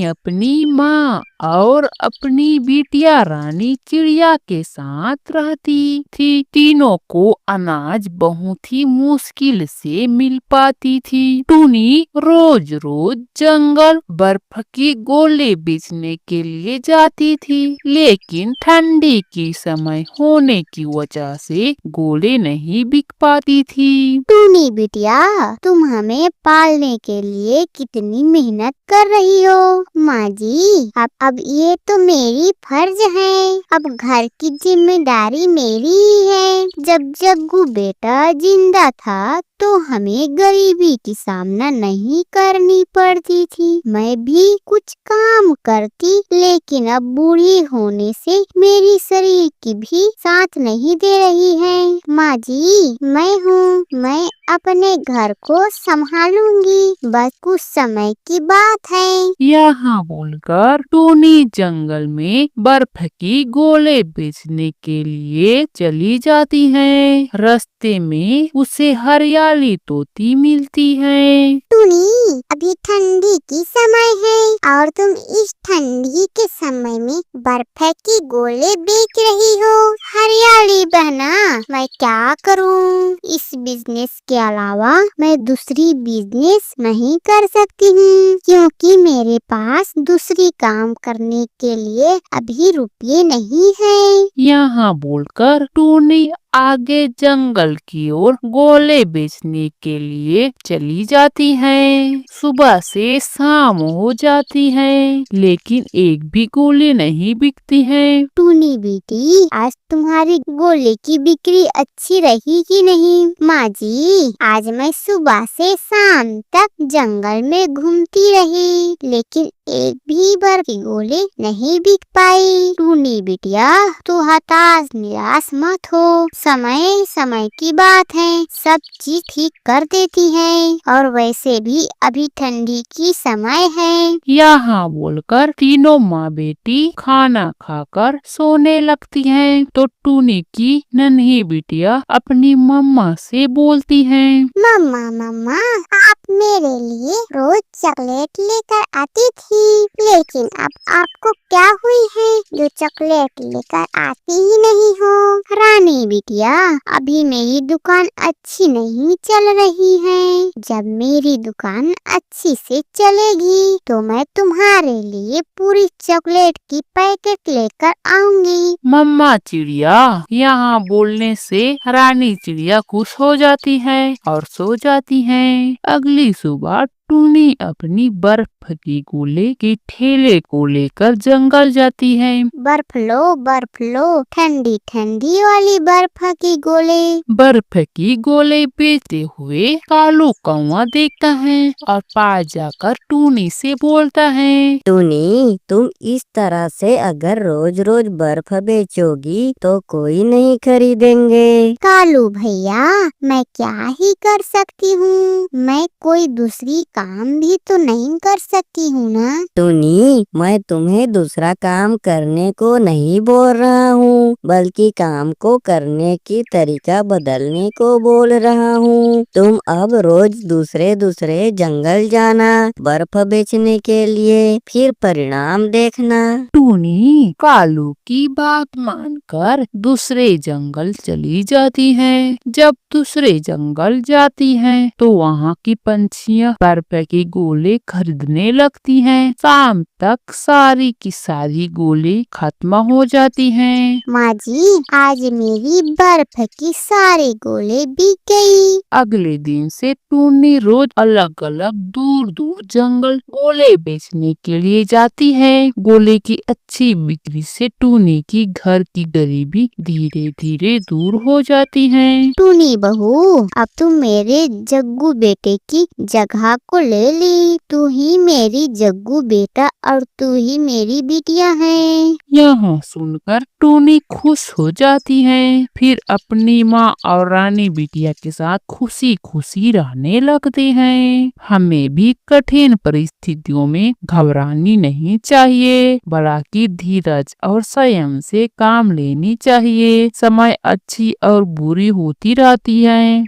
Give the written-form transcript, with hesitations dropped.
अपनी माँ और अपनी बिटिया रानी चिड़िया के साथ रहती थी। तीनों को अनाज बहुत ही मुश्किल से मिल पाती थी। टूनी रोज रोज जंगल बर्फ की गोले बेचने के लिए जाती थी, लेकिन ठंडी की समय होने की वजह से गोले नहीं बिक पाती थी। टूनी बिटिया, तुम हमें पालने के लिए कितनी मेहनत कर रही हो। माँ जी, अब ये तो मेरी फर्ज है। अब घर की जिम्मेदारी मेरी ही है। जब जग्गू बेटा जिंदा था तो हमें गरीबी की सामना नहीं करनी पड़ती थी। मैं भी कुछ काम करती, लेकिन अब बूढ़ी होने से मेरी शरीर की भी साथ नहीं दे रही है। माँ जी, मैं अपने घर को संभालूंगी, बस कुछ समय की बात है। यहाँ बोलकर टूनी जंगल में बर्फ की गोले बेचने के लिए चली जाती है। रास्ते में उसे हरियाली तोती मिलती है। टूनी, अभी ठंडी की समय है और तुम इस ठंडी के समय में बर्फ की गोले बेच रही हो। हरियाली बहना, मैं क्या करूं? इस बिजनेस के अलावा मैं दूसरी बिजनेस नहीं कर सकती हूँ, क्योंकि मेरे पास दूसरी काम करने के लिए अभी रुपये नहीं है। यहाँ बोलकर टूनी आगे जंगल की ओर गोले बेचने के लिए चली जाती है। सुबह से शाम हो जाती है, लेकिन एक भी गोली नहीं बिकती है। टूनी बेटी, आज तुम्हारी गोले की बिक्री अच्छी रही कि नहीं? माँ जी, आज मैं सुबह से शाम तक जंगल में घूमती रही, लेकिन एक भी बर्फ की गोले नहीं बिक पाई। टूनी बिटिया, तू हताश निराश मत हो। समय समय की बात है, सब चीज ठीक कर देती है। और वैसे भी अभी ठंडी की समय है। यहाँ बोलकर तीनों माँ बेटी खाना खाकर सोने लगती हैं, तो टूनी की नन्ही बिटिया अपनी मम्मा से बोलती है। मम्मा मम्मा, आप मेरे लिए रोज चॉकलेट लेकर आती थी, लेकिन अब आपको क्या हुई है जो चॉकलेट लेकर आती ही नहीं हो? रानी बिटिया, अभी मेरी दुकान अच्छी नहीं चल रही है। जब मेरी दुकान अच्छी से चलेगी तो मैं तुम्हारे लिए पूरी चॉकलेट की पैकेट लेकर आऊंगी। मम्मा चिड़िया यहाँ बोलने से रानी चिड़िया खुश हो जाती है और सो जाती है। अगली सुबह टूनी अपनी बर्फ की गोले के ठेले को लेकर जंगल जाती है। बर्फ लो, ठंडी ठंडी वाली बर्फ की गोले। बर्फ की गोले बेचते हुए कालू कौवा देखता है और पास जाकर टूनी से बोलता है। टूनी, तुम इस तरह से अगर रोज रोज बर्फ बेचोगी तो कोई नहीं खरीदेंगे। कालू भैया, मैं क्या ही कर सकती हूँ? मैं कोई दूसरी काम भी तो नहीं कर सकती हूँ ना। टूनी, मैं तुम्हें दूसरा काम करने को नहीं बोल रहा हूँ, बल्कि काम को करने की तरीका बदलने को बोल रहा हूँ। तुम अब रोज दूसरे दूसरे जंगल जाना बर्फ बेचने के लिए, फिर परिणाम देखना। टूनी कालू की बात मानकर दूसरे जंगल चली जाती है। जब दूसरे जंगल जाती है तो वहाँ की पंछियाँ बर्फ के गोले खरीदने लगती हैं। शाम तक सारी की सारी गोले खत्म हो जाती हैं। माँ जी, आज मेरी बर्फ की सारी गोले बिक गई। अगले दिन से टूनी रोज अलग अलग दूर दूर जंगल गोले बेचने के लिए जाती है। गोले की अच्छी बिक्री से टूनी की घर की गरीबी धीरे धीरे दूर हो जाती है। टूनी बहू, अब तुम मेरे जग्गू बेटे की जगह को ले ली। तू ही मेरी जग्गू बेटा और तू ही मेरी बिटिया है। यहाँ सुनकर टूनी खुश हो जाती है। फिर अपनी माँ और रानी बिटिया के साथ खुशी खुशी रहने लगते हैं। हमें भी कठिन परिस्थितियों में घबरानी नहीं चाहिए, बल्कि धीरज और संयम से काम लेनी चाहिए। समय अच्छी और बुरी होती रहती है।